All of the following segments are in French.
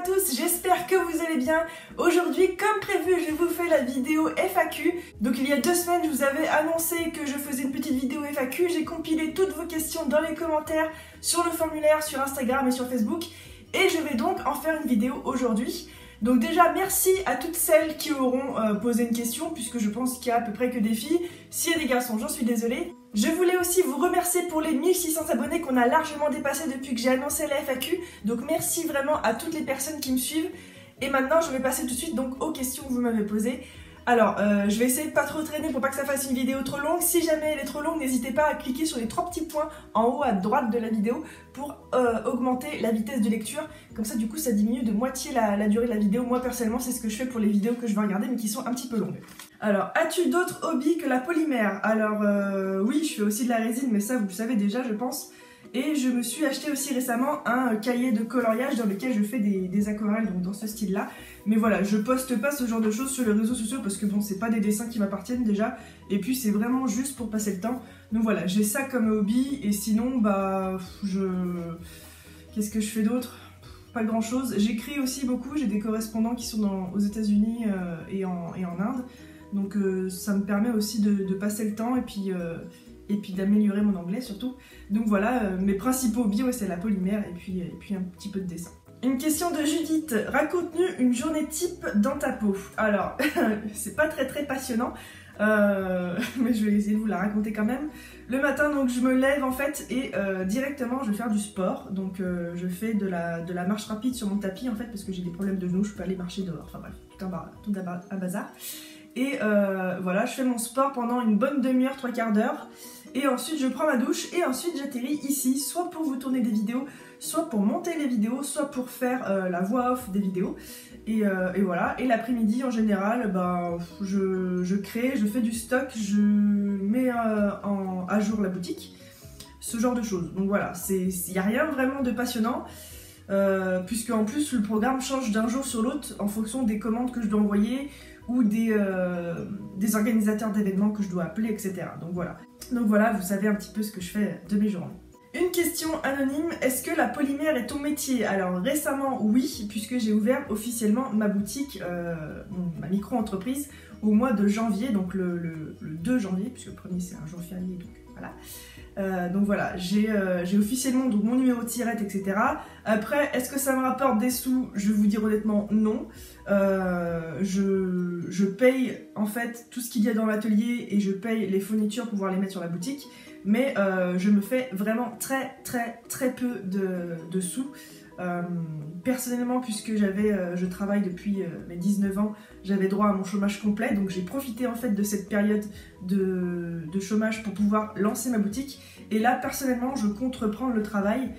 tous, j'espère que vous allez bien. Aujourd'hui, comme prévu, je vous fais la vidéo FAQ. Donc il y a 2 semaines, je vous avais annoncé que je faisais une petite vidéo FAQ. J'ai compilé toutes vos questions dans les commentaires, sur le formulaire, sur Instagram et sur Facebook. Et je vais donc en faire une vidéo aujourd'hui. Donc déjà, merci à toutes celles qui auront posé une question, puisque je pense qu'il y a à peu près que des filles. S'il y a des garçons, j'en suis désolée. Je voulais aussi vous remercier pour les 1600 abonnés qu'on a largement dépassé depuis que j'ai annoncé la FAQ. Donc merci vraiment à toutes les personnes qui me suivent. Et maintenant, je vais passer tout de suite donc aux questions que vous m'avez posées. Alors, je vais essayer de pas trop traîner pour pas que ça fasse une vidéo trop longue. Si jamais elle est trop longue, n'hésitez pas à cliquer sur les 3 petits points en haut à droite de la vidéo pour augmenter la vitesse de lecture. Comme ça, du coup, ça diminue de moitié la durée de la vidéo. Moi, personnellement, c'est ce que je fais pour les vidéos que je vais regarder, mais qui sont un petit peu longues. Alors, as-tu d'autres hobbies que la polymère? Alors, oui, je fais aussi de la résine, mais ça, vous le savez déjà, je pense. Et je me suis acheté aussi récemment un cahier de coloriage dans lequel je fais des aquarelles, donc dans ce style-là. Mais voilà, je poste pas ce genre de choses sur les réseaux sociaux parce que bon, c'est pas des dessins qui m'appartiennent déjà. Et puis c'est vraiment juste pour passer le temps. Donc voilà, j'ai ça comme hobby et sinon, bah, qu'est-ce que je fais d'autre? Pas grand chose. J'écris aussi beaucoup, j'ai des correspondants qui sont aux États-Unis et en Inde. Donc ça me permet aussi de passer le temps et puis d'améliorer mon anglais surtout. Donc voilà, mes principaux hobbies, ouais, c'est la polymère et puis un petit peu de dessin. Une question de Judith. Raconte-nous une journée type dans ta peau. Alors, c'est pas très passionnant, mais je vais essayer de vous la raconter quand même. Le matin, donc je me lève en fait et directement je vais faire du sport. Donc je fais de la marche rapide sur mon tapis en fait parce que j'ai des problèmes de genoux, je peux aller marcher dehors. Enfin bref, tout un bazar. Et voilà, je fais mon sport pendant une bonne demi-heure, 3/4 d'heure. Et ensuite je prends ma douche et ensuite j'atterris ici, soit pour vous tourner des vidéos, soit pour monter les vidéos, soit pour faire la voix off des vidéos. Et voilà, et l'après-midi en général, bah, je crée, je fais du stock, je mets à jour la boutique, ce genre de choses. Donc voilà, il n'y a rien vraiment de passionnant. Puisque en plus le programme change d'un jour sur l'autre en fonction des commandes que je dois envoyer ou des organisateurs d'événements que je dois appeler, etc. Donc voilà, vous savez un petit peu ce que je fais de mes journées. Une question anonyme, est-ce que la polymère est ton métier? Alors récemment oui, puisque j'ai ouvert officiellement ma boutique, ma micro-entreprise au mois de janvier, donc le 2 janvier, puisque le premier c'est un jour férié, donc voilà. Donc voilà, j'ai officiellement donc, mon numéro de tirette, etc. Après, est-ce que ça me rapporte des sous? Je vais vous dire honnêtement non. Je paye en fait tout ce qu'il y a dans l'atelier et je paye les fournitures pour pouvoir les mettre sur la boutique. Mais je me fais vraiment très peu de sous. Personnellement, puisque je travaille depuis mes 19 ans, j'avais droit à mon chômage complet, donc j'ai profité en fait de cette période de chômage pour pouvoir lancer ma boutique. Et là, personnellement, je compte reprendre le travail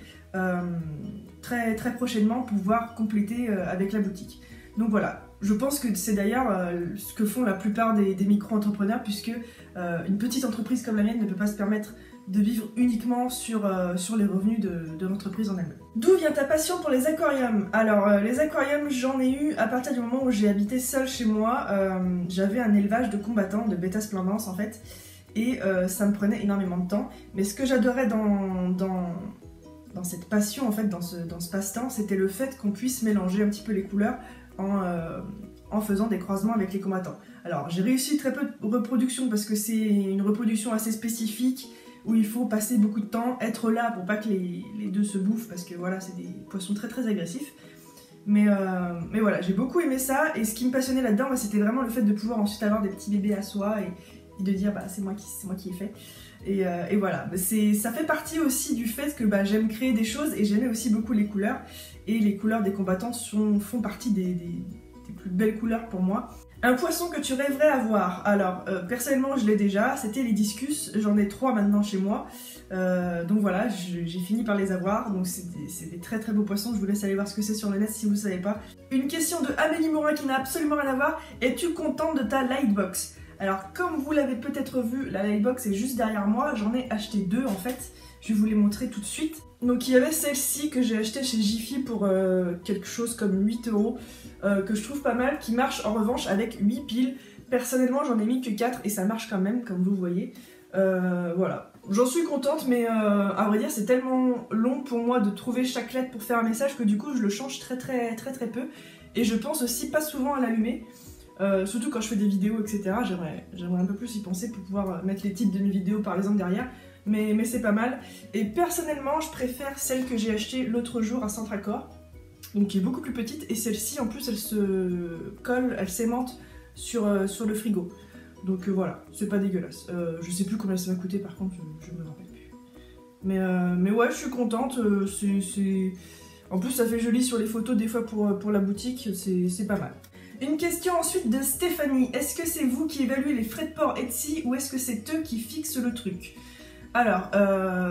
très prochainement pour pouvoir compléter avec la boutique. Donc voilà, je pense que c'est d'ailleurs ce que font la plupart des micro-entrepreneurs, puisque une petite entreprise comme la mienne ne peut pas se permettre de vivre uniquement sur les revenus de l'entreprise en elle-même. D'où vient ta passion pour les aquariums? Alors les aquariums, j'en ai eu à partir du moment où j'ai habité seule chez moi. J'avais un élevage de combattants, de bêta splendens en fait, et ça me prenait énormément de temps. Mais ce que j'adorais dans cette passion, en fait, dans ce passe-temps, c'était le fait qu'on puisse mélanger un petit peu les couleurs en faisant des croisements avec les combattants. Alors j'ai réussi très peu de reproduction parce que c'est une reproduction assez spécifique où il faut passer beaucoup de temps, être là pour pas que les deux se bouffent parce que voilà, c'est des poissons très agressifs. Mais voilà, j'ai beaucoup aimé ça et ce qui me passionnait là-dedans, bah, c'était vraiment le fait de pouvoir ensuite avoir des petits bébés à soi et de dire bah c'est moi qui ai fait. Et voilà, ça fait partie aussi du fait que bah, j'aime créer des choses et j'aimais aussi beaucoup les couleurs. Et les couleurs des combattants font partie des plus belles couleurs pour moi. Un poisson que tu rêverais avoir? Alors personnellement je l'ai déjà, c'était les discus, j'en ai 3 maintenant chez moi. Donc voilà, j'ai fini par les avoir, donc c'est des très beaux poissons, je vous laisse aller voir ce que c'est sur le net si vous ne savez pas. Une question de Amélie Morin qui n'a absolument rien à voir, es-tu contente de ta lightbox? Alors comme vous l'avez peut-être vu, la lightbox est juste derrière moi, j'en ai acheté 2 en fait, je vais vous les montrer tout de suite. Donc il y avait celle-ci que j'ai achetée chez Jiffy pour quelque chose comme 8 €, que je trouve pas mal, qui marche en revanche avec 8 piles. Personnellement j'en ai mis que 4 et ça marche quand même comme vous voyez. Voilà, J'en suis contente, mais à vrai dire c'est tellement long pour moi de trouver chaque lettre pour faire un message que du coup je le change très peu. Et je pense aussi pas souvent à l'allumer, surtout quand je fais des vidéos etc. J'aimerais un peu plus y penser pour pouvoir mettre les titres de mes vidéos par exemple derrière. Mais c'est pas mal. Et personnellement je préfère celle que j'ai achetée l'autre jour à Centracor, donc qui est beaucoup plus petite, et celle-ci en plus elle se colle, elle s'aimante sur le frigo. Donc voilà, c'est pas dégueulasse. Je sais plus combien ça va coûter par contre, je me rappelle plus. Mais ouais, je suis contente. En plus, ça fait joli sur les photos des fois pour la boutique, c'est pas mal. Une question ensuite de Stéphanie. Est-ce que c'est vous qui évaluez les frais de port Etsy ou est-ce que c'est eux qui fixent le truc? Alors,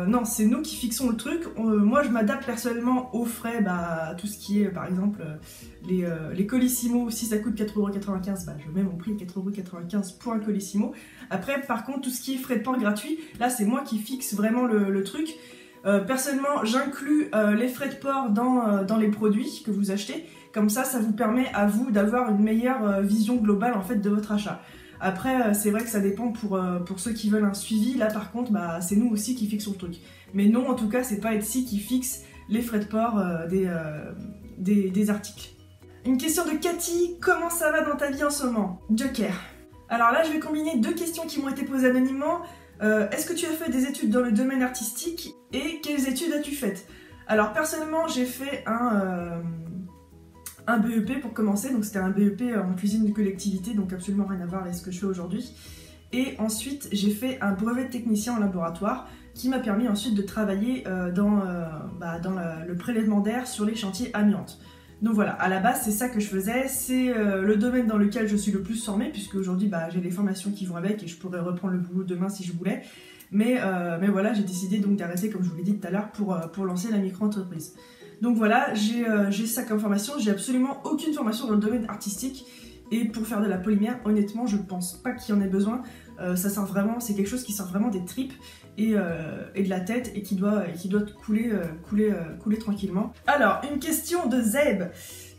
non, c'est nous qui fixons le truc. Moi, je m'adapte personnellement aux frais, tout ce qui est, par exemple, les Colissimo. Si ça coûte 4,95 €, je mets mon prix 4,95 € pour un Colissimo. Après, par contre, tout ce qui est frais de port gratuit, là, c'est moi qui fixe vraiment le truc. Personnellement, j'inclus les frais de port dans les produits que vous achetez. Comme ça vous permet à vous d'avoir une meilleure vision globale en fait de votre achat. Après, c'est vrai que ça dépend pour ceux qui veulent un suivi. Là, par contre, c'est nous aussi qui fixons le truc. Mais non, en tout cas, c'est pas Etsy qui fixe les frais de port des articles. Une question de Cathy. Comment ça va dans ta vie en ce moment? Joker. Alors là, je vais combiner deux questions qui m'ont été posées anonymement. Est-ce que tu as fait des études dans le domaine artistique et quelles études as-tu faites? Alors personnellement j'ai fait un BEP pour commencer, donc c'était un BEP en cuisine de collectivité, donc absolument rien à voir avec ce que je fais aujourd'hui. Et ensuite j'ai fait un brevet de technicien en laboratoire qui m'a permis ensuite de travailler dans le prélèvement d'air sur les chantiers amiantes. Donc voilà, à la base c'est ça que je faisais, c'est le domaine dans lequel je suis le plus formée, puisque aujourd'hui j'ai des formations qui vont avec et je pourrais reprendre le boulot demain si je voulais. Mais voilà, j'ai décidé donc d'arrêter, comme je vous l'ai dit tout à l'heure, pour lancer la micro-entreprise. Donc voilà, j'ai ça comme formation, j'ai absolument aucune formation dans le domaine artistique. Et pour faire de la polymère, honnêtement, je pense pas qu'il y en ait besoin. Ça sert vraiment, c'est quelque chose qui sort vraiment des tripes et de la tête et qui doit couler tranquillement. Alors, une question de Zeb.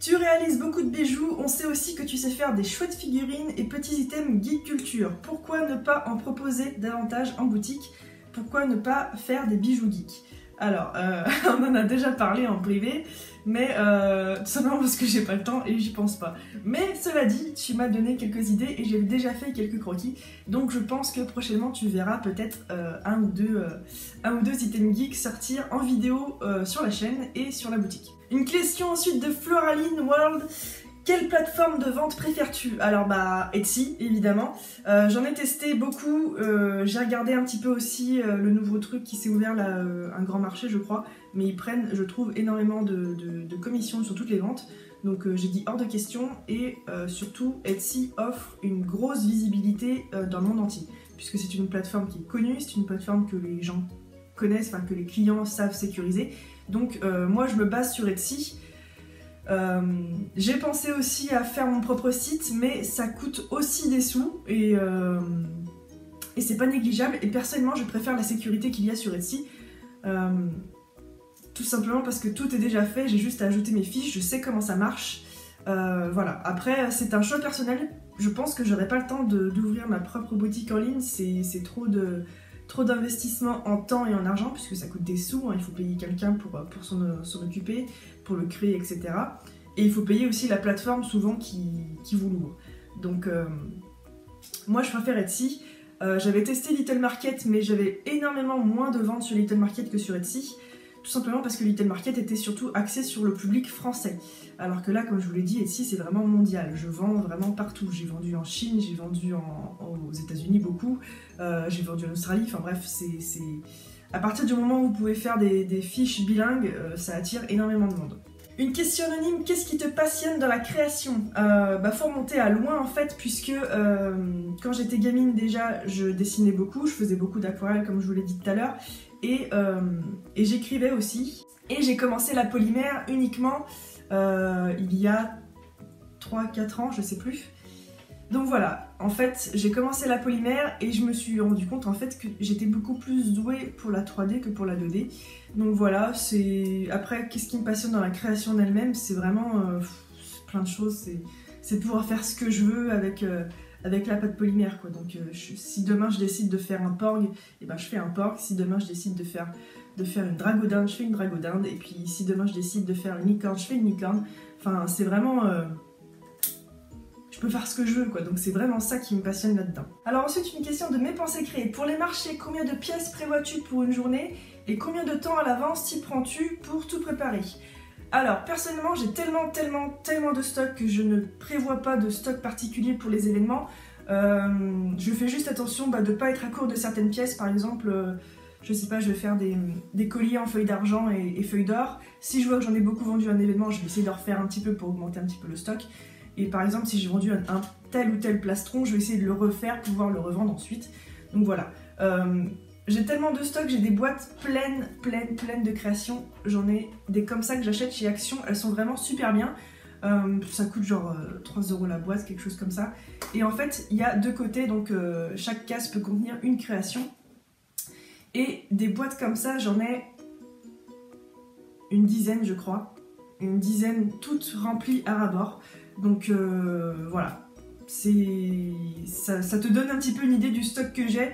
Tu réalises beaucoup de bijoux, on sait aussi que tu sais faire des chouettes figurines et petits items geek culture. Pourquoi ne pas en proposer davantage en boutique? Pourquoi ne pas faire des bijoux geeks? Alors, on en a déjà parlé en privé, mais tout simplement parce que j'ai pas le temps et j'y pense pas. Mais cela dit, tu m'as donné quelques idées et j'ai déjà fait quelques croquis, donc je pense que prochainement tu verras peut-être un ou deux items geeks sortir en vidéo sur la chaîne et sur la boutique. Une question ensuite de Floraline World. Quelle plateforme de vente préfères-tu? Alors Etsy évidemment, j'en ai testé beaucoup, j'ai regardé un petit peu aussi le nouveau truc qui s'est ouvert là, un grand marché je crois, mais ils prennent je trouve énormément de commissions sur toutes les ventes, donc j'ai dit hors de question, et surtout Etsy offre une grosse visibilité dans le monde entier, puisque c'est une plateforme qui est connue, c'est une plateforme que les gens connaissent, enfin que les clients savent sécuriser, donc moi je me base sur Etsy. J'ai pensé aussi à faire mon propre site, mais ça coûte aussi des sous et c'est pas négligeable, et personnellement je préfère la sécurité qu'il y a sur Etsy, tout simplement parce que tout est déjà fait, j'ai juste à ajouter mes fiches, je sais comment ça marche, voilà. Après c'est un choix personnel, je pense que j'aurais pas le temps d'ouvrir ma propre boutique en ligne, c'est trop d'investissement en temps et en argent, puisque ça coûte des sous, hein, il faut payer quelqu'un pour s'en occuper, pour le créer, etc. Et il faut payer aussi la plateforme souvent qui vous l'ouvre. Donc moi je préfère Etsy. J'avais testé Little Market, mais j'avais énormément moins de ventes sur Little Market que sur Etsy, tout simplement parce que Little Market était surtout axé sur le public français. Alors que là, comme je vous l'ai dit, Etsy c'est vraiment mondial, je vends vraiment partout. J'ai vendu en Chine, j'ai vendu aux États-Unis beaucoup, j'ai vendu en Australie, enfin bref, c'est... À partir du moment où vous pouvez faire des fiches bilingues, ça attire énormément de monde. Une question anonyme, qu'est-ce qui te passionne dans la création? Faut remonter à loin en fait, puisque quand j'étais gamine déjà, je dessinais beaucoup, je faisais beaucoup d'aquarelle comme je vous l'ai dit tout à l'heure, et j'écrivais aussi. Et j'ai commencé la polymère uniquement il y a 3-4 ans, je sais plus. Donc voilà, en fait, j'ai commencé la polymère et je me suis rendu compte en fait que j'étais beaucoup plus douée pour la 3D que pour la 2D. Donc voilà, c'est... Après, qu'est-ce qui me passionne dans la création d'elle-même? C'est vraiment plein de choses, c'est pouvoir faire ce que je veux avec avec la pâte polymère, quoi. Donc si demain je décide de faire un porg, et ben je fais un porg. Si demain je décide de faire une dragodinde, je fais une dragodinde. Et puis si demain je décide de faire une licorne, je fais une licorne. Enfin, c'est vraiment... je peux faire ce que je veux, quoi. Donc c'est vraiment ça qui me passionne là-dedans. Alors ensuite, une question de mes pensées créées. Pour les marchés, combien de pièces prévois-tu pour une journée? Et combien de temps à l'avance t'y prends-tu pour tout préparer? Alors, personnellement, j'ai tellement de stock que je ne prévois pas de stock particulier pour les événements. Je fais juste attention de ne pas être à court de certaines pièces. Par exemple, je sais pas, je vais faire des colliers en feuilles d'argent et feuilles d'or. Si je vois que j'en ai beaucoup vendu à un événement, je vais essayer de refaire un petit peu pour augmenter un petit peu le stock. Et par exemple, si j'ai vendu un tel ou tel plastron, je vais essayer de le refaire pour pouvoir le revendre ensuite. Donc voilà. J'ai tellement de stock, j'ai des boîtes pleines de créations. J'en ai des comme ça que j'achète chez Action, elles sont vraiment super bien. Ça coûte genre 3 € la boîte, quelque chose comme ça. Et en fait, il y a deux côtés, donc chaque case peut contenir une création. Et des boîtes comme ça, j'en ai une dizaine, je crois. Une dizaine, toutes remplies à ras-bord. Donc voilà. Ça te donne un petit peu une idée du stock que j'ai.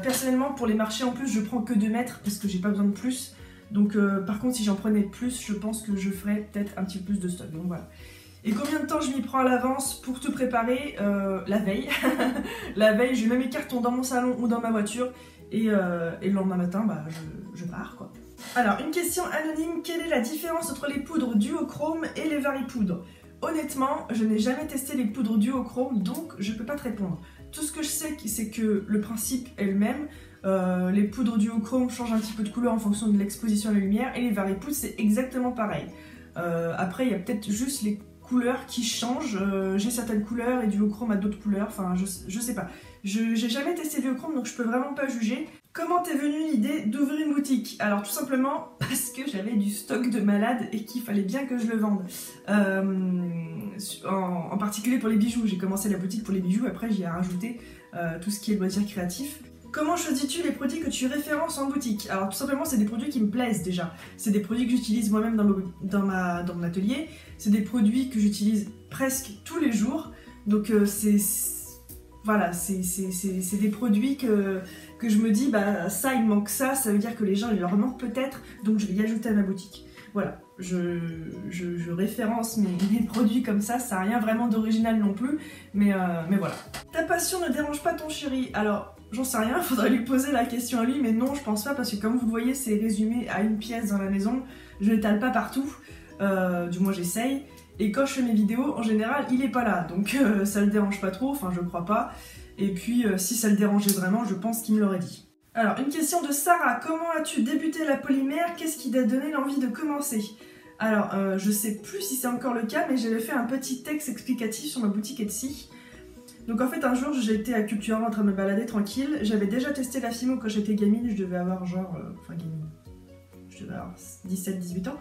Personnellement, pour les marchés en plus, je prends que 2 mètres parce que j'ai pas besoin de plus. Donc par contre, si j'en prenais plus, je pense que je ferais peut-être un petit peu plus de stock. Donc voilà. Et combien de temps je m'y prends à l'avance pour tout préparer? La veille. La veille, je mets mes cartons dans mon salon ou dans ma voiture et le lendemain matin, bah, je pars, quoi. Alors, une question anonyme. Quelle est la différence entre les poudres duochrome et les varipoudres? Honnêtement, je n'ai jamais testé les poudres duochrome, donc je peux pas te répondre. Tout ce que je sais, c'est que le principe est le même. Les poudres duochrome changent un petit peu de couleur en fonction de l'exposition à la lumière, et les varipoudres, c'est exactement pareil. Après, il y a peut-être juste les couleurs qui changent. J'ai certaines couleurs et duochrome a d'autres couleurs. Enfin, je sais pas. J'ai jamais testé duochrome, donc je peux vraiment pas juger. Comment t'es venue l'idée d'ouvrir une boutique? Alors tout simplement parce que j'avais du stock de malade et qu'il fallait bien que je le vende. En particulier pour les bijoux. J'ai commencé la boutique pour les bijoux, après j'y ai rajouté tout ce qui est loisirs créatifs. Comment choisis-tu les produits que tu références en boutique? Alors tout simplement, c'est des produits qui me plaisent déjà. C'est des produits que j'utilise moi-même dans mon atelier. C'est des produits que j'utilise presque tous les jours. Donc voilà, c'est des produits que je me dis, bah ça il me manque ça veut dire que les gens il leur manque peut-être, donc je vais y ajouter à ma boutique. Voilà, je référence mes produits comme ça n'a rien vraiment d'original non plus, mais voilà. Ta passion ne dérange pas ton chéri? Alors, j'en sais rien, faudrait lui poser la question à lui, mais non, je pense pas, parce que comme vous le voyez, c'est résumé à une pièce dans la maison, je l'étale pas partout, du moins j'essaye. Et quand je fais mes vidéos, en général, il est pas là, donc ça le dérange pas trop, enfin je crois pas. Et puis si ça le dérangeait vraiment, je pense qu'il me l'aurait dit. Alors, une question de Sarah. Comment as-tu débuté la polymère? Qu'est-ce qui t'a donné l'envie de commencer? Alors, je sais plus si c'est encore le cas, mais j'avais fait un petit texte explicatif sur ma boutique Etsy. Donc en fait, un jour, j'étais à Cultura en train de me balader tranquille. J'avais déjà testé la Fimo quand j'étais gamine, je devais avoir genre... je devais avoir 17-18 ans.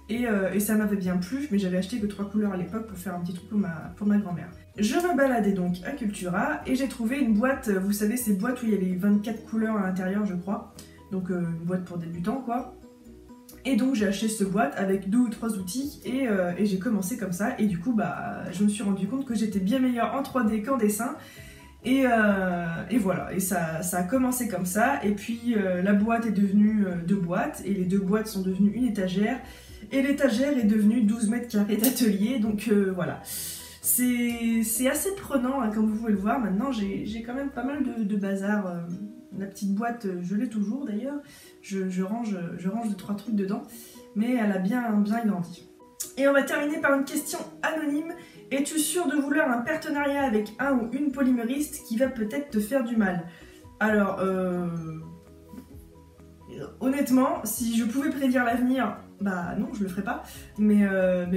Et ça m'avait bien plu, mais j'avais acheté que 3 couleurs à l'époque pour faire un petit truc pour ma grand-mère. Je me baladais donc à Cultura et j'ai trouvé une boîte, vous savez ces boîtes où il y avait 24 couleurs à l'intérieur je crois, donc une boîte pour débutants quoi. Et donc j'ai acheté cette boîte avec 2 ou 3 outils et j'ai commencé comme ça et du coup bah je me suis rendu compte que j'étais bien meilleure en 3D qu'en dessin. Et voilà, et ça a commencé comme ça, et puis la boîte est devenue 2 boîtes, et les 2 boîtes sont devenues une étagère, et l'étagère est devenue 12 mètres carrés d'atelier, donc voilà. C'est assez prenant, hein, comme vous pouvez le voir, maintenant j'ai quand même pas mal de bazar. La petite boîte, je l'ai toujours d'ailleurs, je range 2-3 trucs dedans, mais elle a bien grandi. Et on va terminer par une question anonyme. Es-tu sûr de vouloir un partenariat avec un ou une polymériste qui va peut-être te faire du mal? Alors, honnêtement, si je pouvais prédire l'avenir, bah non, je le ferais pas. Mais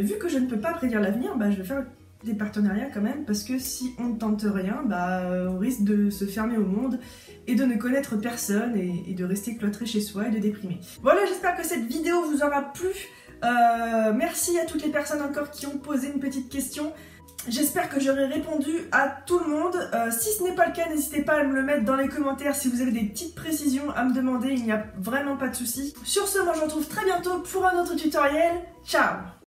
vu que je ne peux pas prédire l'avenir, bah je vais faire des partenariats quand même, parce que si on ne tente rien, bah on risque de se fermer au monde et de ne connaître personne et de rester cloîtré chez soi et de déprimer. Voilà, j'espère que cette vidéo vous aura plu. Merci à toutes les personnes encore qui ont posé une petite question. J'espère que j'aurai répondu à tout le monde. Si ce n'est pas le cas, n'hésitez pas à me le mettre dans les commentaires si vous avez des petites précisions à me demander, il n'y a vraiment pas de souci. Sur ce, moi je vous retrouve très bientôt pour un autre tutoriel. Ciao!